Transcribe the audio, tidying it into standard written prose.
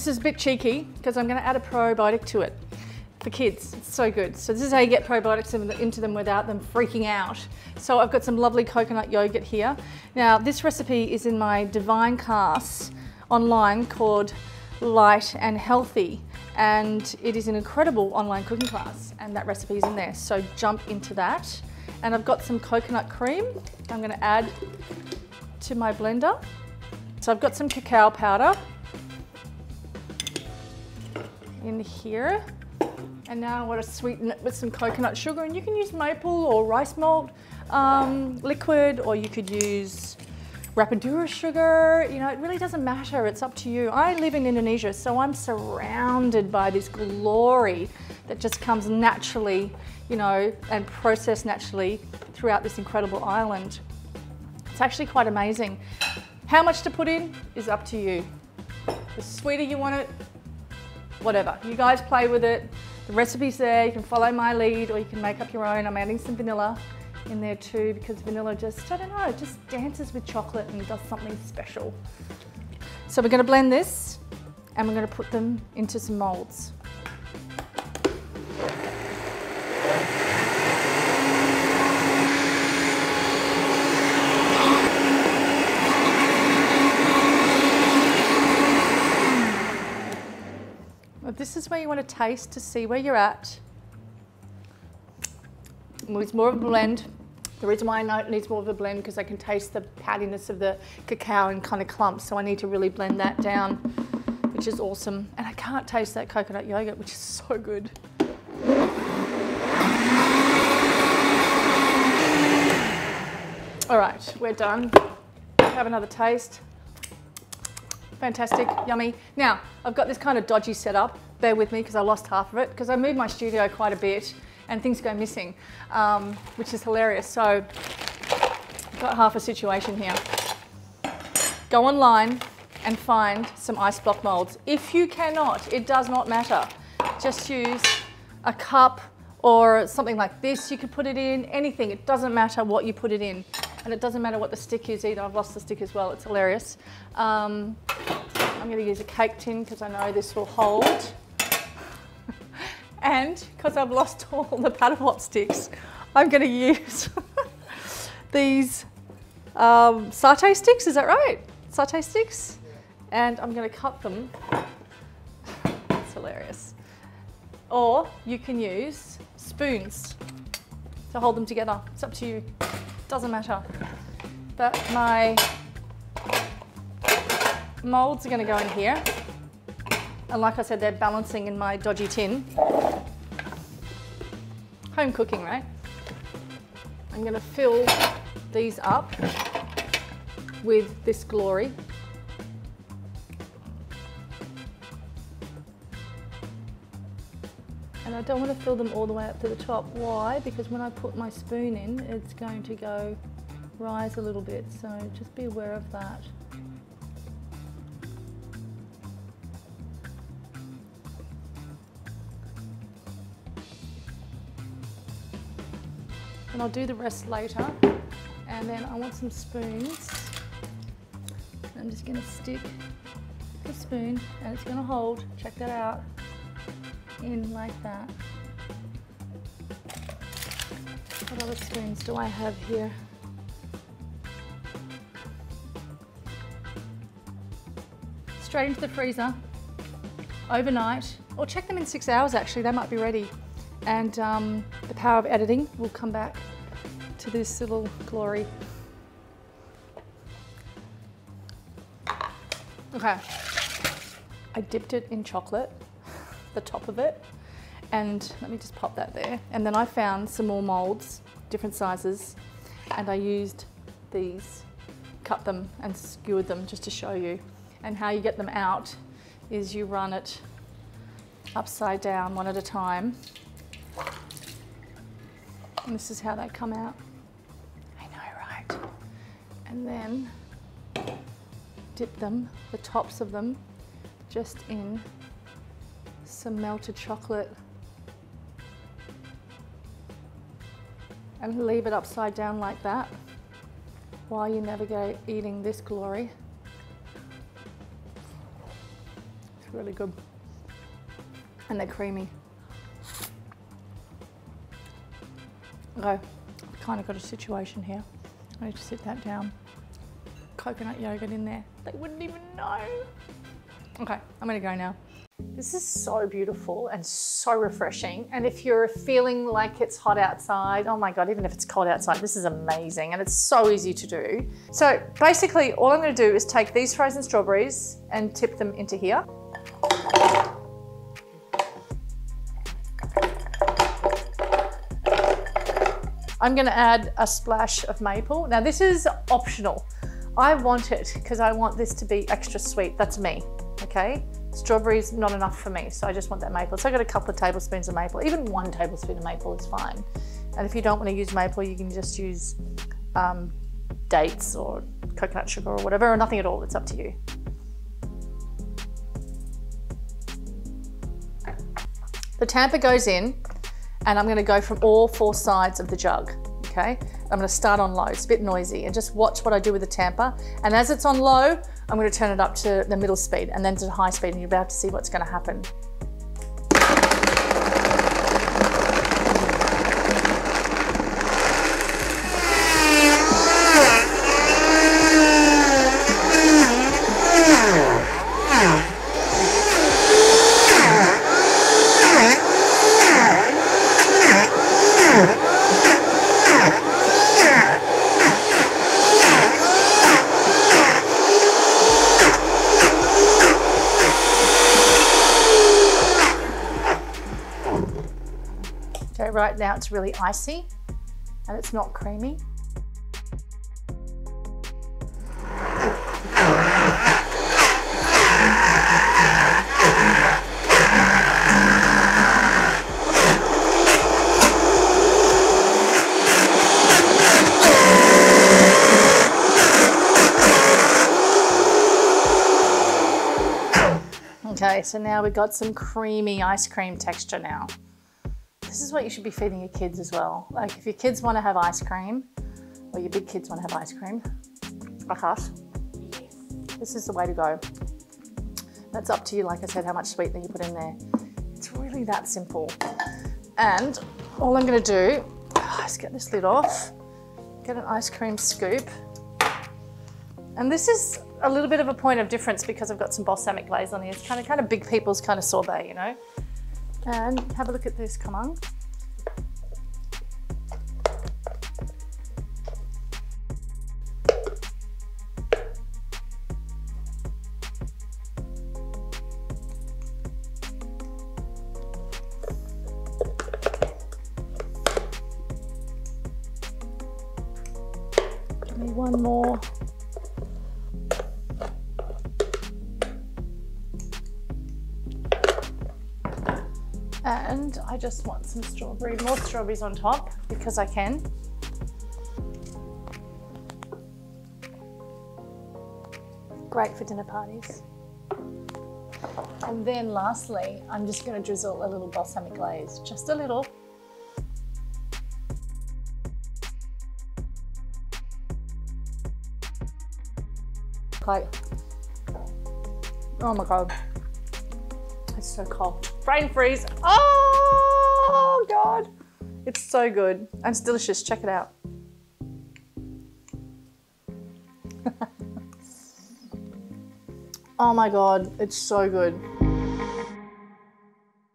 This is a bit cheeky because I'm going to add a probiotic to it for kids. It's so good. So this is how you get probiotics into them without them freaking out. So I've got some lovely coconut yogurt here. Now this recipe is in my Divine class online called Light and Healthy, and it is an incredible online cooking class, and that recipe is in there. So jump into that. And I've got some coconut cream I'm going to add to my blender. So I've got some cacao powder in here. And now I want to sweeten it with some coconut sugar, and you can use maple or rice malt liquid, or you could use Rapadura sugar. You know, it really doesn't matter, it's up to you. I live in Indonesia, so I'm surrounded by this glory that just comes naturally, you know, and processed naturally throughout this incredible island. It's actually quite amazing. How much to put in is up to you. The sweeter you want it, whatever. You guys play with it. The recipe's there, you can follow my lead or you can make up your own. I'm adding some vanilla in there too because vanilla just, I don't know, it just dances with chocolate and does something special. So we're going to blend this and we're going to put them into some molds. This is where you want to taste to see where you're at. It needs more of a blend. The reason why I know it needs more of a blend because I can taste the pattiness of the cacao in kind of clumps, so I need to really blend that down, which is awesome. And I can't taste that coconut yogurt, which is so good. All right, we're done. Have another taste. Fantastic, yummy. Now, I've got this kind of dodgy setup. Bear with me because I lost half of it because I moved my studio quite a bit and things go missing, which is hilarious. So, I've got half a situation here. Go online and find some ice block molds. If you cannot, it does not matter. Just use a cup or something like this. You could put it in, anything. It doesn't matter what you put it in. And it doesn't matter what the stick is either. I've lost the stick as well, it's hilarious. I'm going to use a cake tin because I know this will hold. And because I've lost all the paddle pop sticks, I'm going to use these satay sticks, is that right? Satay sticks. And I'm going to cut them. It's hilarious. Or you can use spoons to hold them together. It's up to you. Doesn't matter. But my molds are going to go in here. And like I said, they're balancing in my dodgy tin. Home cooking, right? I'm going to fill these up with this glory. And I don't want to fill them all the way up to the top. Why? Because when I put my spoon in, it's going to rise a little bit. So just be aware of that. And I'll do the rest later. And then I want some spoons. I'm just going to stick the spoon and it's going to hold, check that out, in like that. What other spoons do I have here? Straight into the freezer, overnight, or check them in 6 hours actually, they might be ready. And the power of editing will come back to this little glory. Okay, I dipped it in chocolate, the top of it, and let me just pop that there. And then I found some more molds, different sizes, and I used these, cut them and skewered them just to show you. And how you get them out is you run it upside down one at a time. And this is how they come out. I know, right? And then dip them, the tops of them, just in some melted chocolate. And leave it upside down like that while you navigate eating this glory. really good. And they're creamy. Okay, I've kind of got a situation here. I need to sit that down. Coconut yogurt in there. They wouldn't even know. Okay, I'm gonna go now. This is so beautiful and so refreshing. And if you're feeling like it's hot outside, oh my God, even if it's cold outside, this is amazing. And it's so easy to do. So basically all I'm gonna do is take these frozen strawberries and tip them into here. I'm gonna add a splash of maple. Now this is optional. I want it because I want this to be extra sweet. That's me, okay? Strawberries, not enough for me, so I just want that maple. So I got a couple of tablespoons of maple. Even 1 tablespoon of maple is fine. And if you don't want to use maple, you can just use dates or coconut sugar or whatever, or nothing at all. It's up to you. The tamper goes in, and I'm going to go from all 4 sides of the jug, okay? I'm going to start on low. It's a bit noisy, and just watch what I do with the tamper. And as it's on low, I'm going to turn it up to the middle speed and then to the high speed, and you're about to see what's going to happen. Okay, right now it's really icy and it's not creamy. Okay, so now we've got some creamy ice cream texture now. This is what you should be feeding your kids as well. Like if your kids want to have ice cream, or your big kids want to have ice cream, like us, this is the way to go. That's up to you, like I said, how much sweetener you put in there. It's really that simple. And all I'm going to do is get this lid off, get an ice cream scoop. And this is a little bit of a point of difference because I've got some balsamic glaze on here. It's kind of big people's kind of sorbet, you know. And have a look at this, come on. Give me one more. And I just want some more strawberries on top because I can. Great for dinner parties. And then lastly, I'm just going to drizzle a little balsamic glaze, just a little. Okay. Oh my God. It's so cold. Brain freeze. Oh God. It's so good. And it's delicious. Check it out. Oh my God. It's so good.